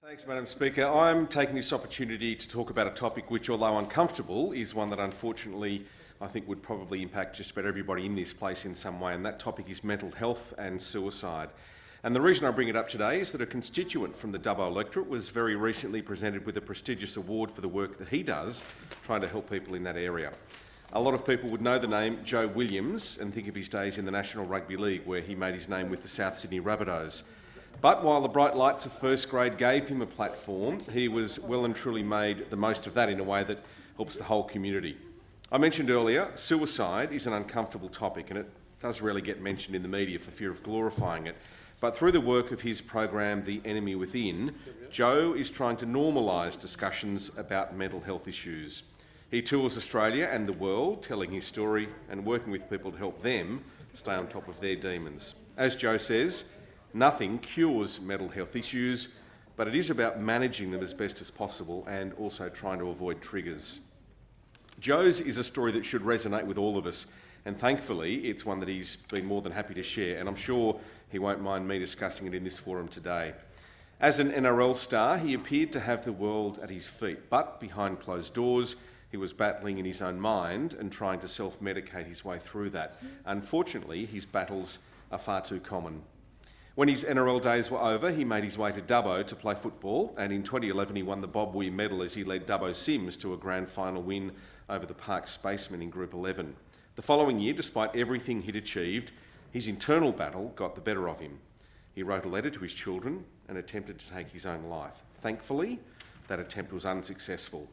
Thanks, Madam Speaker. I'm taking this opportunity to talk about a topic which, although uncomfortable, is one that unfortunately I think would probably impact just about everybody in this place in some way, and that topic is mental health and suicide. And the reason I bring it up today is that a constituent from the Dubbo electorate was very recently presented with a prestigious award for the work that he does, trying to help people in that area. A lot of people would know the name Joe Williams and think of his days in the National Rugby League, where he made his name with the South Sydney Rabbitohs. But while the bright lights of first grade gave him a platform, he was well and truly made the most of that in a way that helps the whole community. I mentioned earlier, suicide is an uncomfortable topic, and it does rarely get mentioned in the media for fear of glorifying it. But through the work of his program, The Enemy Within, Joe is trying to normalise discussions about mental health issues. He tours Australia and the world, telling his story and working with people to help them stay on top of their demons. As Joe says, nothing cures mental health issues, but it is about managing them as best as possible and also trying to avoid triggers. Joe's is a story that should resonate with all of us, and thankfully it's one that he's been more than happy to share, and I'm sure he won't mind me discussing it in this forum today. As an NRL star, he appeared to have the world at his feet, but behind closed doors, he was battling in his own mind and trying to self-medicate his way through that. Unfortunately, his battles are far too common. When his NRL days were over, he made his way to Dubbo to play football, and in 2011 he won the Bob Weir medal as he led Dubbo Sims to a grand final win over the Park Spacemen in Group 11. The following year, despite everything he'd achieved, his internal battle got the better of him. He wrote a letter to his children and attempted to take his own life. Thankfully, that attempt was unsuccessful.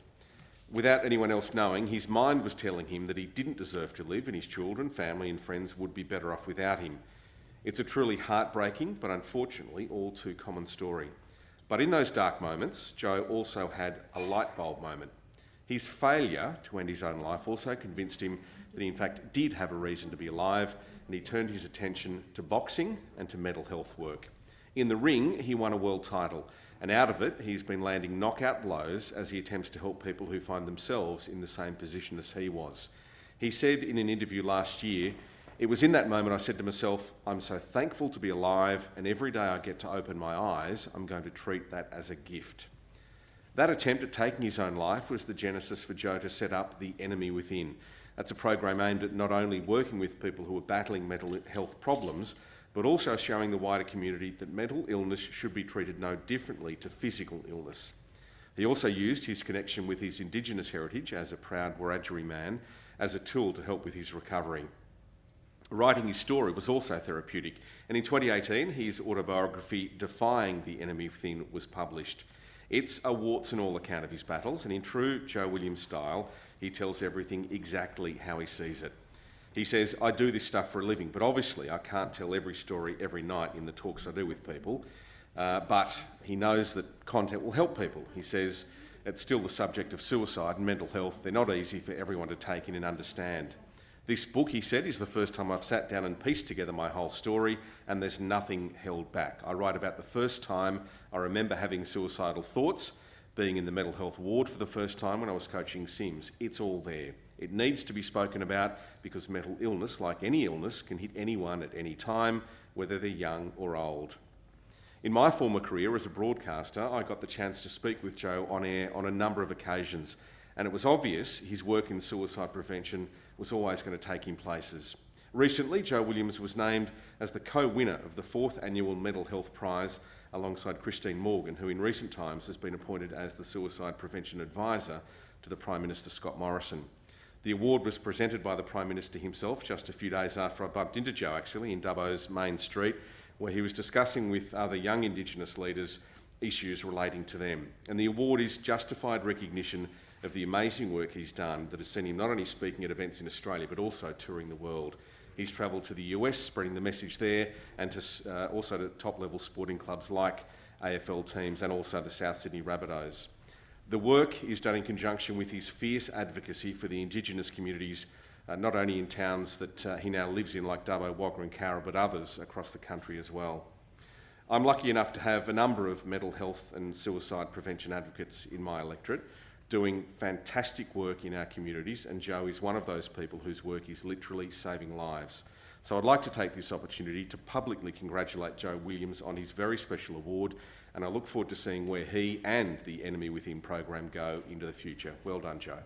Without anyone else knowing, his mind was telling him that he didn't deserve to live, and his children, family and friends would be better off without him. It's a truly heartbreaking, but unfortunately all too common story. But in those dark moments, Joe also had a light bulb moment. His failure to end his own life also convinced him that he in fact did have a reason to be alive, and he turned his attention to boxing and to mental health work. In the ring, he won a world title, and out of it, he's been landing knockout blows as he attempts to help people who find themselves in the same position as he was. He said in an interview last year, "It was in that moment I said to myself, I'm so thankful to be alive, and every day I get to open my eyes, I'm going to treat that as a gift." That attempt at taking his own life was the genesis for Joe to set up The Enemy Within. That's a program aimed at not only working with people who are battling mental health problems, but also showing the wider community that mental illness should be treated no differently to physical illness. He also used his connection with his Indigenous heritage as a proud Wiradjuri man as a tool to help with his recovery. Writing his story was also therapeutic, and in 2018 his autobiography Defying the Enemy Within was published. It's a warts and all account of his battles, and in true Joe Williams style, he tells everything exactly how he sees it. He says, "I do this stuff for a living, but obviously I can't tell every story every night in the talks I do with people, but he knows that content will help people." He says, "It's still the subject of suicide and mental health. They're not easy for everyone to take in and understand. This book," he said, "is the first time I've sat down and pieced together my whole story, and there's nothing held back. I write about the first time I remember having suicidal thoughts, being in the mental health ward for the first time when I was coaching Sims. It's all there. It needs to be spoken about because mental illness, like any illness, can hit anyone at any time, whether they're young or old." In my former career as a broadcaster, I got the chance to speak with Joe on air on a number of occasions, and it was obvious his work in suicide prevention was always going to take him places. Recently, Joe Williams was named as the co-winner of the 4th Annual Mental Health Prize alongside Christine Morgan, who in recent times has been appointed as the Suicide Prevention Advisor to the Prime Minister Scott Morrison. The award was presented by the Prime Minister himself just a few days after I bumped into Joe, actually, in Dubbo's main street, where he was discussing with other young Indigenous leaders issues relating to them. And the award is justified recognition of the amazing work he's done that has seen him not only speaking at events in Australia, but also touring the world. He's travelled to the US, spreading the message there, and to also to top-level sporting clubs like AFL teams and also the South Sydney Rabbitohs. The work is done in conjunction with his fierce advocacy for the Indigenous communities, not only in towns that he now lives in, like Dubbo, Wagga and Cowra, but others across the country as well. I'm lucky enough to have a number of mental health and suicide prevention advocates in my electorate, doing fantastic work in our communities, and Joe is one of those people whose work is literally saving lives. So I'd like to take this opportunity to publicly congratulate Joe Williams on his very special award and I look forward to seeing where he and the Enemy Within program go into the future. Well done, Joe.